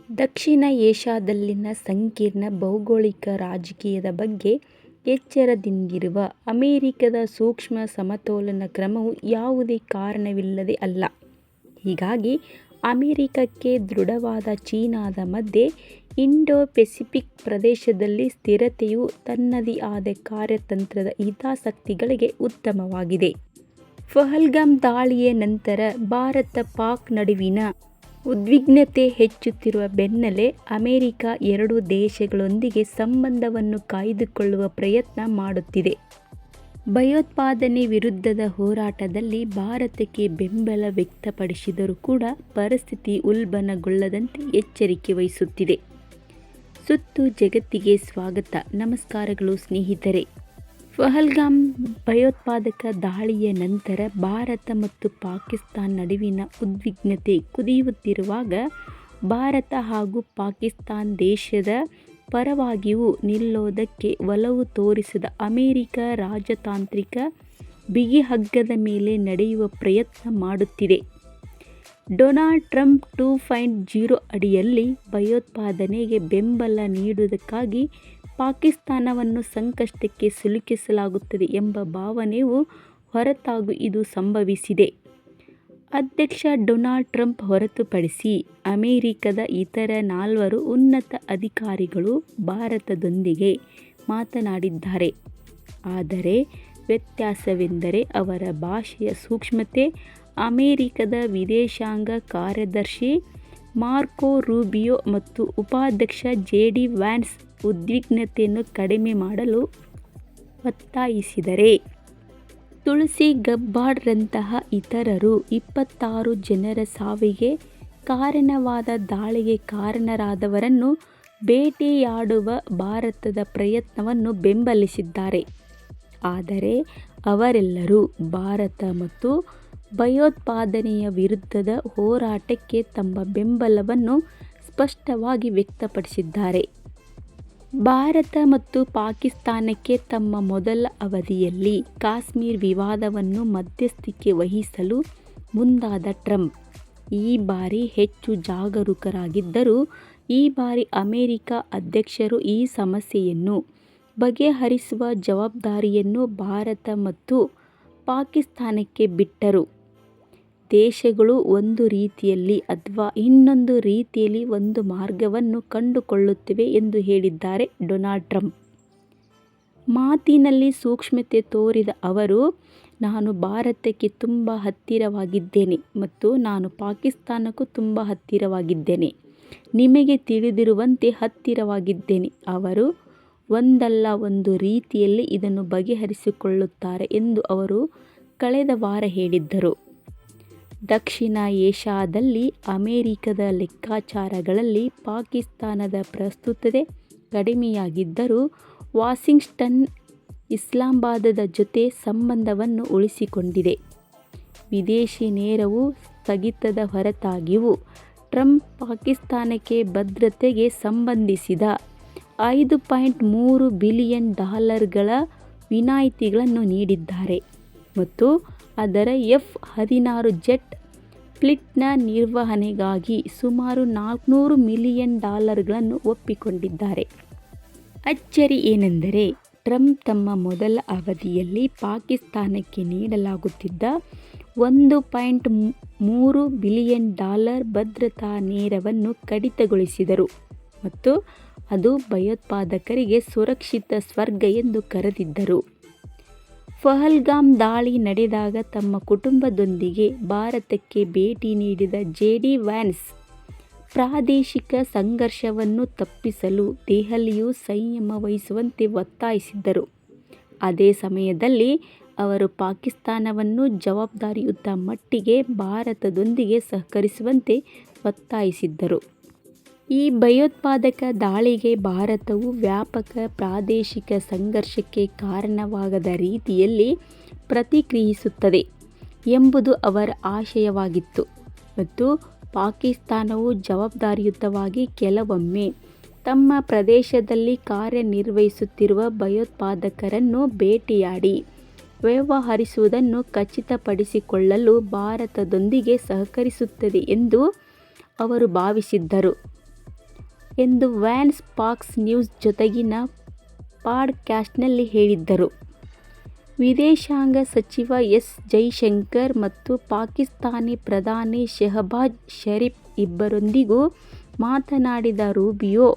ದಕ್ಷಿಣ ಏಷ್ಯಾದಲ್ಲಿನ ಸಂಕೀರ್ಣ ಭೌಗೋಳಿಕ ರಾಜಕೀಯದ ಬಗ್ಗೆ ಎಚ್ಚರದಿಂದಿರುವ ಅಮೆರಿಕದ ಸೂಕ್ಷ್ಮ ಸಮತೋಲನ ಕ್ರಮವು ಯಾವುದೇ ಕಾರಣವಿಲ್ಲದೆ ಅಲ್ಲ. ಹೀಗಾಗಿ ಅಮೆರಿಕಕ್ಕೆ ದೃಢವಾದ ಚೀನಾದ ಮಧ್ಯೆ ಇಂಡೋ-ಪೆಸಿಫಿಕ್ ಪ್ರದೇಶದಲ್ಲಿ ಸ್ಥಿರತೆಯು ತನ್ನದೇ ಆದ ಕಾರ್ಯತಂತ್ರದ ಹಿತಾಸಕ್ತಿಗಳಿಗೆ ಉತ್ತಮವಾಗಿದೆ. ಪಹಲ್ಗಾಮ್ ದಾಳಿಯ ನಂತರ ಭಾರತ-ಪಾಕ್ ನಡುವಿನ ಉದ್ವಿಗ್ನತೆ ಹೆಚ್ಚುತ್ತಿರುವ ಬೆನ್ನಲ್ಲೇ ಅಮೆರಿಕ ಎರಡೂ ದೇಶಗಳೊಂದಿಗೆ ಸಂಬಂಧವನ್ನು ಕಾಯ್ದುಕೊಳ್ಳುವ ಪ್ರಯತ್ನ ಮಾಡುತ್ತಿದೆ. ಭಯೋತ್ಪಾದನೆ ವಿರುದ್ಧದ ಹೋರಾಟದಲ್ಲಿ ಭಾರತಕ್ಕೆ ಬೆಂಬಲ ವ್ಯಕ್ತಪಡಿಸಿದರೂ ಕೂಡ ಪರಿಸ್ಥಿತಿ ಉಲ್ಬಣಗೊಳ್ಳದಂತೆ ಎಚ್ಚರಿಕೆ ವಹಿಸುತ್ತಿದೆ. ಸುತ್ತು ಜಗತ್ತಿಗೆ ಸ್ವಾಗತ. ನಮಸ್ಕಾರಗಳು ಸ್ನೇಹಿತರೆ. ಪಹಲ್ಗಾಮ್ ಭಯೋತ್ಪಾದಕ ದಾಳಿಯ ನಂತರ ಭಾರತ ಮತ್ತು ಪಾಕಿಸ್ತಾನ ನಡುವಿನ ಉದ್ವಿಗ್ನತೆ ಕುದಿಯುತ್ತಿರುವಾಗ ಭಾರತ ಹಾಗೂ ಪಾಕಿಸ್ತಾನ ದೇಶದ ಪರವಾಗಿಯೂ ನಿಲ್ಲೋದಕ್ಕೆ ಒಲವು ತೋರಿಸದ ಅಮೆರಿಕ ರಾಜತಾಂತ್ರಿಕ ಬಿಗಿಹಗ್ಗದ ಮೇಲೆ ನಡೆಯುವ ಪ್ರಯತ್ನ ಮಾಡುತ್ತಿದೆ. ಡೊನಾಲ್ಡ್ ಟ್ರಂಪ್ 2.0 ಅಡಿಯಲ್ಲಿ ಭಯೋತ್ಪಾದನೆಗೆ ಬೆಂಬಲ ನೀಡುವುದಕ್ಕಾಗಿ ಪಾಕಿಸ್ತಾನವನ್ನು ಸಂಕಷ್ಟಕ್ಕೆ ಸಿಲುಕಿಸಲಾಗುತ್ತದೆ ಎಂಬ ಭಾವನೆಯ ಹೊರತಾಗಿ ಇದು ಸಂಭವಿಸಿದೆ. ಅಧ್ಯಕ್ಷ ಡೊನಾಲ್ಡ್ ಟ್ರಂಪ್ ಹೊರತುಪಡಿಸಿ ಅಮೆರಿಕದ ಇತರ 4 ಉನ್ನತ ಅಧಿಕಾರಿಗಳು ಭಾರತದೊಂದಿಗೆ ಮಾತನಾಡಿದ್ದಾರೆ. ಆದರೆ ವ್ಯತ್ಯಾಸವೆಂದರೆ ಅವರ ಭಾಷೆಯ ಸೂಕ್ಷ್ಮತೆ. ಅಮೆರಿಕದ ವಿದೇಶಾಂಗ ಕಾರ್ಯದರ್ಶಿ ಮಾರ್ಕೊ ರೂಬಿಯೋ ಮತ್ತು ಉಪಾಧ್ಯಕ್ಷ ಜೆಡಿ ವ್ಯಾನ್ಸ್ ಉದ್ವಿಗ್ನತೆಯನ್ನು ಕಡಿಮೆ ಮಾಡಲು ಒತ್ತಾಯಿಸಿದರೆ, ತುಳಸಿ ಗಬ್ಬಾರ್ಡ್ರಂತಹ ಇತರರು 26 ಜನರ ಸಾವಿಗೆ ಕಾರಣವಾದ ದಾಳಿಗೆ ಕಾರಣರಾದವರನ್ನು ಬೇಟೆಯಾಡುವ ಭಾರತದ ಪ್ರಯತ್ನವನ್ನು ಬೆಂಬಲಿಸಿದ್ದಾರೆ. ಆದರೆ ಅವರೆಲ್ಲರೂ ಭಾರತ ಮತ್ತು ಭಯೋತ್ಪಾದನೆಯ ವಿರುದ್ಧದ ಹೋರಾಟಕ್ಕೆ ತಮ್ಮ ಬೆಂಬಲವನ್ನು ಸ್ಪಷ್ಟವಾಗಿ ವ್ಯಕ್ತಪಡಿಸಿದ್ದಾರೆ. ಭಾರತ ಮತ್ತು ಪಾಕಿಸ್ತಾನಕ್ಕೆ ತಮ್ಮ ಮೊದಲ ಅವಧಿಯಲ್ಲಿ ಕಾಶ್ಮೀರ ವಿವಾದವನ್ನು ಮಧ್ಯಸ್ಥಿಕೆ ವಹಿಸಲು ಮುಂದಾದ ಟ್ರಂಪ್ ಈ ಬಾರಿ ಹೆಚ್ಚು ಜಾಗರೂಕರಾಗಿದ್ದರು. ಈ ಬಾರಿ ಅಮೆರಿಕ ಅಧ್ಯಕ್ಷರು ಈ ಸಮಸ್ಯೆಯನ್ನು ಬಗೆಹರಿಸುವ ಜವಾಬ್ದಾರಿಯನ್ನು ಭಾರತ ಮತ್ತು ಪಾಕಿಸ್ತಾನಕ್ಕೆ ಬಿಟ್ಟರು. ದೇಶಗಳು ಒಂದು ರೀತಿಯಲ್ಲಿ ಅಥವಾ ಇನ್ನೊಂದು ರೀತಿಯಲ್ಲಿ ಒಂದು ಮಾರ್ಗವನ್ನು ಕಂಡುಕೊಳ್ಳುತ್ತವೆ ಎಂದು ಹೇಳಿದ್ದಾರೆ ಡೊನಾಲ್ಡ್ ಟ್ರಂಪ್. ಮಾತಿನಲ್ಲಿ ಸೂಕ್ಷ್ಮತೆ ತೋರಿದ ಅವರು, ನಾನು ಭಾರತಕ್ಕೆ ತುಂಬ ಹತ್ತಿರವಾಗಿದ್ದೇನೆ ಮತ್ತು ನಾನು ಪಾಕಿಸ್ತಾನಕ್ಕೂ ತುಂಬ ಹತ್ತಿರವಾಗಿದ್ದೇನೆ. ನಿಮಗೆ ತಿಳಿದಿರುವಂತೆ ಹತ್ತಿರವಾಗಿದ್ದೇನೆ. ಅವರು ಒಂದಲ್ಲ ಒಂದು ರೀತಿಯಲ್ಲಿ ಇದನ್ನು ಬಗೆಹರಿಸಿಕೊಳ್ಳುತ್ತಾರೆ ಎಂದು ಅವರು ಕಳೆದ ವಾರ ಹೇಳಿದ್ದರು. ದಕ್ಷಿಣ ಏಷ್ಯಾದಲ್ಲಿ ಅಮೆರಿಕದ ಲೆಕ್ಕಾಚಾರಗಳಲ್ಲಿ ಪಾಕಿಸ್ತಾನದ ಪ್ರಸ್ತುತತೆ ಕಡಿಮೆಯಾಗಿದ್ದರೂ ವಾಷಿಂಗ್ಟನ್ ಇಸ್ಲಾಮಾಬಾದದ ಜೊತೆ ಸಂಬಂಧವನ್ನು ಉಳಿಸಿಕೊಂಡಿದೆ. ವಿದೇಶಿ ನೆರವು ಸ್ಥಗಿತದ ಹೊರತಾಗಿಯೂ ಟ್ರಂಪ್ ಪಾಕಿಸ್ತಾನಕ್ಕೆ ಭದ್ರತೆಗೆ ಸಂಬಂಧಿಸಿದ $5.3 ಬಿಲಿಯನ್ ವಿನಾಯಿತಿಗಳನ್ನು ನೀಡಿದ್ದಾರೆ ಮತ್ತು ಅದರ F-16 ಜೆಟ್ ಫ್ಲೀಟ್ನ ನಿರ್ವಹಣೆಗಾಗಿ ಸುಮಾರು $400 ಮಿಲಿಯನ್ ಒಪ್ಪಿಕೊಂಡಿದ್ದಾರೆ. ಅಚ್ಚರಿ ಏನೆಂದರೆ, ಟ್ರಂಪ್ ತಮ್ಮ ಮೊದಲ ಅವಧಿಯಲ್ಲಿ ಪಾಕಿಸ್ತಾನಕ್ಕೆ ನೀಡಲಾಗುತ್ತಿದ್ದ $1.3 ಬಿಲಿಯನ್ ಭದ್ರತಾ ನೆರವನ್ನು ಕಡಿತಗೊಳಿಸಿದರು ಮತ್ತು ಅದು ಭಯೋತ್ಪಾದಕರಿಗೆ ಸುರಕ್ಷಿತ ಸ್ವರ್ಗ ಎಂದು ಕರೆದಿದ್ದರು. ಪಹಲ್ಗಾಮ್ ದಾಳಿ ನಡೆದಾಗ ತಮ್ಮ ಕುಟುಂಬದೊಂದಿಗೆ ಭಾರತಕ್ಕೆ ಭೇಟಿ ನೀಡಿದ ಜೆಡಿ ವ್ಯಾನ್ಸ್ ಪ್ರಾದೇಶಿಕ ಸಂಘರ್ಷವನ್ನು ತಪ್ಪಿಸಲು ದೆಹಲಿಯು ಸಂಯಮ ವಹಿಸುವಂತೆ ಒತ್ತಾಯಿಸಿದ್ದರು. ಅದೇ ಸಮಯದಲ್ಲಿ ಅವರು ಪಾಕಿಸ್ತಾನವನ್ನು ಜವಾಬ್ದಾರಿಯುತ ಮಟ್ಟಿಗೆ ಭಾರತದೊಂದಿಗೆ ಸಹಕರಿಸುವಂತೆ ಒತ್ತಾಯಿಸಿದ್ದರು. ಈ ಭಯೋತ್ಪಾದಕ ದಾಳಿಗೆ ಭಾರತವು ವ್ಯಾಪಕ ಪ್ರಾದೇಶಿಕ ಸಂಘರ್ಷಕ್ಕೆ ಕಾರಣವಾಗದ ರೀತಿಯಲ್ಲಿ ಪ್ರತಿಕ್ರಿಯಿಸುತ್ತದೆ ಎಂಬುದು ಅವರ ಆಶಯವಾಗಿತ್ತು ಮತ್ತು ಪಾಕಿಸ್ತಾನವು ಜವಾಬ್ದಾರಿಯುತವಾಗಿ ಕೆಲವೊಮ್ಮೆ ತಮ್ಮ ಪ್ರದೇಶದಲ್ಲಿ ಕಾರ್ಯನಿರ್ವಹಿಸುತ್ತಿರುವ ಭಯೋತ್ಪಾದಕರನ್ನು ಬೇಟೆಯಾಡಿ ವ್ಯವಹರಿಸುವುದನ್ನು ಖಚಿತಪಡಿಸಿಕೊಳ್ಳಲು ಭಾರತದೊಂದಿಗೆ ಸಹಕರಿಸುತ್ತದೆ ಎಂದು ಅವರು ಭಾವಿಸಿದ್ದರು. ಎಂದು ವ್ಯಾನ್ಸ್ ಫಾಕ್ಸ್ ನ್ಯೂಸ್ ಜೊತೆಗಿನ ಪಾಡ್ಕ್ಯಾಸ್ಟ್ನಲ್ಲಿ ಹೇಳಿದ್ದರು. ವಿದೇಶಾಂಗ ಸಚಿವ ಎಸ್. ಜೈಶಂಕರ್ ಮತ್ತು ಪಾಕಿಸ್ತಾನಿ ಪ್ರಧಾನಿ ಶೆಹಬಾಜ್ ಷರೀಫ್ ಇಬ್ಬರೊಂದಿಗೂ ಮಾತನಾಡಿದ ರೂಬಿಯೋ,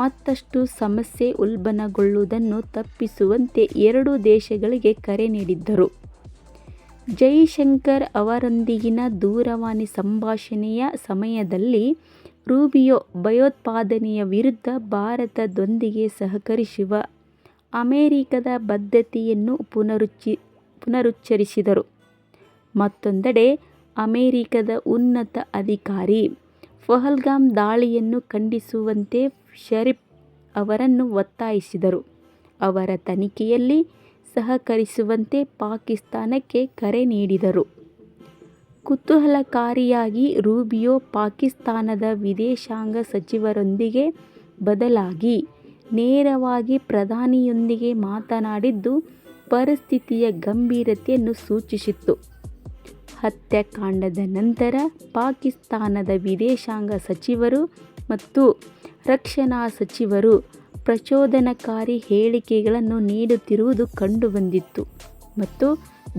ಮತ್ತಷ್ಟು ಸಮಸ್ಯೆ ಉಲ್ಬಣಗೊಳ್ಳುವುದನ್ನು ತಪ್ಪಿಸುವಂತೆ ಎರಡೂ ದೇಶಗಳಿಗೆ ಕರೆ ನೀಡಿದ್ದರು. ಜೈಶಂಕರ್ ಅವರೊಂದಿಗಿನ ದೂರವಾಣಿ ಸಂಭಾಷಣೆಯ ಸಮಯದಲ್ಲಿ ರೂಬಿಯೋ ಭಯೋತ್ಪಾದನೆಯ ವಿರುದ್ಧ ಭಾರತದೊಂದಿಗೆ ಸಹಕರಿಸುವ ಅಮೆರಿಕದ ಬದ್ಧತೆಯನ್ನು ಪುನರುಚ್ಚರಿಸಿದರು. ಮತ್ತೊಂದೆಡೆ ಅಮೆರಿಕದ ಉನ್ನತ ಅಧಿಕಾರಿ ಪಹಲ್ಗಾಮ್ ದಾಳಿಯನ್ನು ಖಂಡಿಸುವಂತೆ ಷರೀಫ್ ಅವರನ್ನು ಒತ್ತಾಯಿಸಿದರು. ಅವರ ತನಿಖೆಯಲ್ಲಿ ಸಹಕರಿಸುವಂತೆ ಪಾಕಿಸ್ತಾನಕ್ಕೆ ಕರೆ ನೀಡಿದರು. ಕುತೂಹಲಕಾರಿಯಾಗಿ, ರೂಬಿಯೋ ಪಾಕಿಸ್ತಾನದ ವಿದೇಶಾಂಗ ಸಚಿವರೊಂದಿಗೆ ಬದಲಾಗಿ ನೇರವಾಗಿ ಪ್ರಧಾನಿಯೊಂದಿಗೆ ಮಾತನಾಡಿದ್ದು ಪರಿಸ್ಥಿತಿಯ ಗಂಭೀರತೆಯನ್ನು ಸೂಚಿಸಿತು. ಹತ್ಯಾಕಾಂಡದ ನಂತರ ಪಾಕಿಸ್ತಾನದ ವಿದೇಶಾಂಗ ಸಚಿವರು ಮತ್ತು ರಕ್ಷಣಾ ಸಚಿವರು ಪ್ರಚೋದನಕಾರಿ ಹೇಳಿಕೆಗಳನ್ನು ನೀಡುತ್ತಿರುವುದು ಕಂಡುಬಂದಿತ್ತು ಮತ್ತು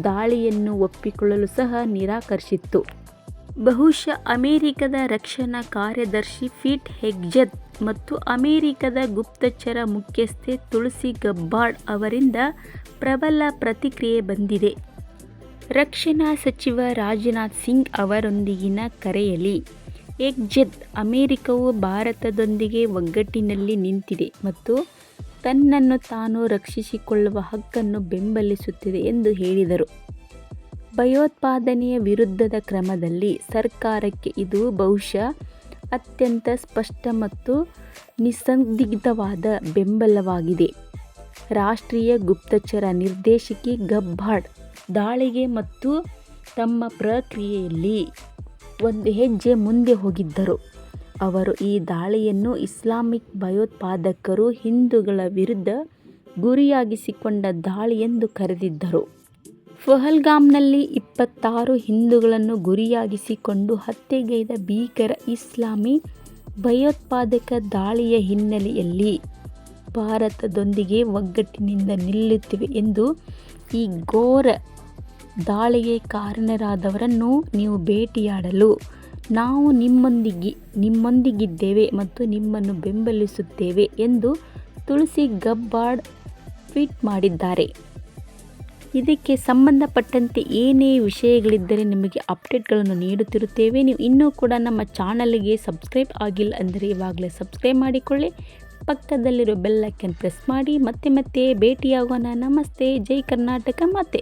ದಾಳಿಯನ್ನು ಒಪ್ಪಿಕೊಳ್ಳಲು ಸಹ ನಿರಾಕರಿಸಿತ್ತು. ಬಹುಶಃ ಅಮೆರಿಕದ ರಕ್ಷಣಾ ಕಾರ್ಯದರ್ಶಿ ಪೀಟ್ ಹೆಗ್ಸೆತ್ ಮತ್ತು ಅಮೆರಿಕದ ಗುಪ್ತಚರ ಮುಖ್ಯಸ್ಥೆ ತುಲ್ಸಿ ಗಬ್ಬಾರ್ಡ್ ಅವರಿಂದ ಪ್ರಬಲ ಪ್ರತಿಕ್ರಿಯೆ ಬಂದಿದೆ. ರಕ್ಷಣಾ ಸಚಿವ ರಾಜನಾಥ್ ಸಿಂಗ್ ಅವರೊಂದಿಗಿನ ಕರೆಯಲ್ಲಿ ಹೆಗ್ಸೆತ್, ಅಮೆರಿಕವು ಭಾರತದೊಂದಿಗೆ ಒಗ್ಗಟ್ಟಿನಲ್ಲಿ ನಿಂತಿದೆ ಮತ್ತು ತನ್ನನ್ನು ತಾನು ರಕ್ಷಿಸಿಕೊಳ್ಳುವ ಹಕ್ಕನ್ನು ಬೆಂಬಲಿಸುತ್ತಿದೆ ಎಂದು ಹೇಳಿದರು. ಭಯೋತ್ಪಾದನೆಯ ವಿರುದ್ಧದ ಕ್ರಮದಲ್ಲಿ ಸರ್ಕಾರಕ್ಕೆ ಇದು ಬಹುಶಃ ಅತ್ಯಂತ ಸ್ಪಷ್ಟ ಮತ್ತು ನಿಸ್ಸಂದಿಗ್ಧವಾದ ಬೆಂಬಲವಾಗಿದೆ. ರಾಷ್ಟ್ರೀಯ ಗುಪ್ತಚರ ನಿರ್ದೇಶಕಿ ಗಬ್ಬಾರ್ಡ್ ದಾಳಿಗೆ ಮತ್ತು ತಮ್ಮ ಪ್ರಕ್ರಿಯೆಯಲ್ಲಿ ಒಂದು ಹೆಜ್ಜೆ ಮುಂದೆ ಹೋಗಿದ್ದರು. ಅವರು ಈ ದಾಳಿಯನ್ನು ಇಸ್ಲಾಮಿಕ್ ಭಯೋತ್ಪಾದಕರು ಹಿಂದೂಗಳ ವಿರುದ್ಧ ಗುರಿಯಾಗಿಸಿಕೊಂಡ ದಾಳಿ ಎಂದು ಕರೆದಿದ್ದರು. ಪಹಲ್ಗಾಮ್ನಲ್ಲಿ 26 ಹಿಂದೂಗಳನ್ನು ಗುರಿಯಾಗಿಸಿಕೊಂಡು ಹತ್ಯೆಗೈದ ಭೀಕರ ಇಸ್ಲಾಮಿ ಭಯೋತ್ಪಾದಕ ದಾಳಿಯ ಹಿನ್ನೆಲೆಯಲ್ಲಿ ಭಾರತದೊಂದಿಗೆ ಒಗ್ಗಟ್ಟಿನಿಂದ ನಿಲ್ಲುತ್ತೇವೆ ಎಂದು ಈ ಘೋರ ದಾಳಿಗೆ ಕಾರಣರಾದವರನ್ನು ನೀವು ಭೇಟಿಯಾಡಲು ನಾವು ನಿಮ್ಮೊಂದಿಗಿದ್ದೇವೆ ಮತ್ತು ನಿಮ್ಮನ್ನು ಬೆಂಬಲಿಸುತ್ತೇವೆ ಎಂದು ತುಲ್ಸಿ ಗಬ್ಬಾರ್ಡ್ ಟ್ವೀಟ್ ಮಾಡಿದ್ದಾರೆ. ಇದಕ್ಕೆ ಸಂಬಂಧಪಟ್ಟಂತೆ ಏನೇ ವಿಷಯಗಳಿದ್ದರೆ ನಿಮಗೆ ಅಪ್ಡೇಟ್ಗಳನ್ನು ನೀಡುತ್ತಿರುತ್ತೇವೆ. ನೀವು ಇನ್ನೂ ಕೂಡ ನಮ್ಮ ಚಾನಲ್ಗೆ ಸಬ್ಸ್ಕ್ರೈಬ್ ಆಗಿಲ್ಲ ಅಂದರೆ ಇವಾಗಲೇ ಸಬ್ಸ್ಕ್ರೈಬ್ ಮಾಡಿಕೊಳ್ಳಿ. ಪಕ್ಕದಲ್ಲಿರೋ ಬೆಲ್ ಐಕಾನ್ ಪ್ರೆಸ್ ಮಾಡಿ. ಮತ್ತೆ ಭೇಟಿಯಾಗೋಣ. ನಮಸ್ತೆ. ಜೈ ಕರ್ನಾಟಕ ಮಾತೆ.